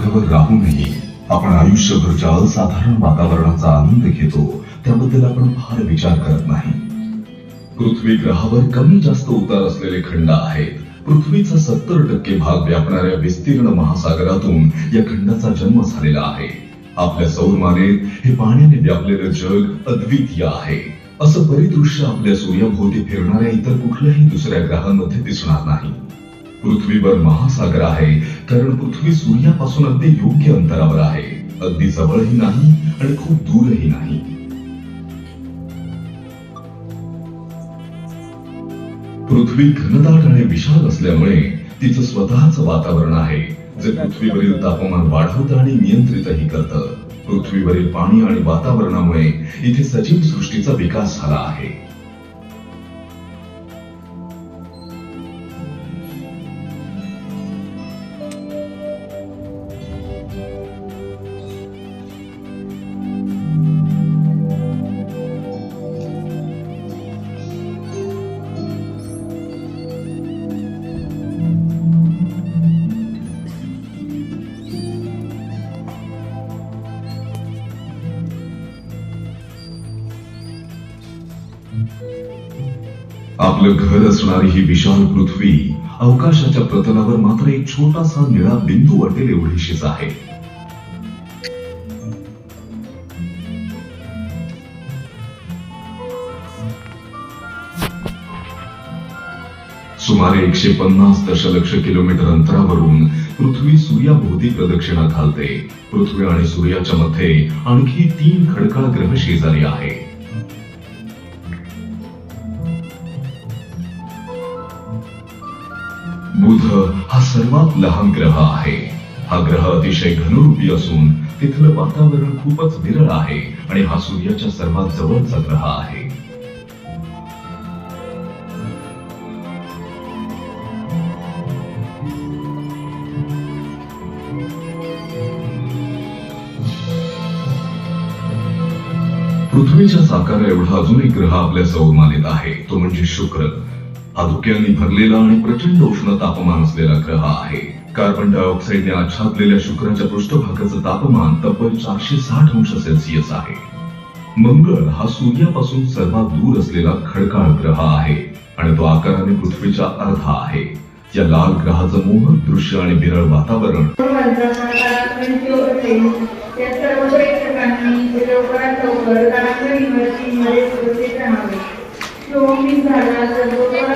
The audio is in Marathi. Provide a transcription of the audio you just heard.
ग्रहावर राहूनही आपण आयुष्यभरच्या असाधारण वातावरणाचा आनंद घेतो, त्याबद्दल आपण फार विचार करत नाही. पृथ्वी ग्रहावर कमी जास्त उतार असलेले खंड आहेत. पृथ्वीचा 70% भाग व्यापणाऱ्या विस्तीर्ण महासागरातून या खंडाचा जन्म झालेला आहे. आपल्या सौरमालेत हे पाण्याने व्यापलेलं जग अद्वितीय आहे. असं परिदृश्य आपल्या सूर्याभोवती फिरणाऱ्या इतर कुठल्याही दुसऱ्या ग्रहांमध्ये दिसणार नाही. पृथ्वीवर महासागर आहे कारण पृथ्वी सूर्यापासून अगदी योग्य अंतरावर आहे. अगदी जवळही नाही आणि खूप दूरही नाही. पृथ्वी घनदाट आणि विशाल असल्यामुळे तिचं स्वतःच वातावरण आहे, जे पृथ्वीवरील तापमान वाढवतं आणि नियंत्रितही करतं. पृथ्वीवरील पाणी आणि वातावरणामुळे इथे सजीव सृष्टीचा विकास झाला आहे. आपलं घर असणारी ही विशाल पृथ्वी अवकाशाच्या प्रतलावर मात्र एक छोटासा निळा बिंदू वाटेल एवढीशीच आहे. सुमारे 150 दशलक्ष किलोमीटर अंतरावरून पृथ्वी सूर्याभोवती प्रदक्षिणा घालते. पृथ्वी आणि सूर्याच्या मध्ये आणखी 3 खडकाळ ग्रह शेजारी आहे. बुध हा सर्वात लहान ग्रह आहे. हा ग्रह अतिशय घनरूपी असून तिथलं वातावरण खूपच विरळ आहे आणि हा सूर्याच्या सर्वात जवळचा ग्रह आहे. पृथ्वीच्या आकारा एवढा अजून एक ग्रह आपल्या सौरमालेत आहे, तो म्हणजे शुक्र. हा धुक्यांनी भरलेला आणि प्रचंड उष्ण तापमान असलेला ग्रह आहे. कार्बन डायऑक्साईडने आच्छादलेल्या शुक्राच्या पृष्ठभागाचं तापमान तब्बल 460 अंश सेल्सिअस आहे. मंगळ हा सूर्यापासून सर्वात दूर असलेला खडकाळ ग्रह आहे आणि तो आकाराने पृथ्वीच्या अर्धा आहे. या लाल ग्रहाचं मोहक दृश्य आणि विरळ वातावरण लवकरात लवकर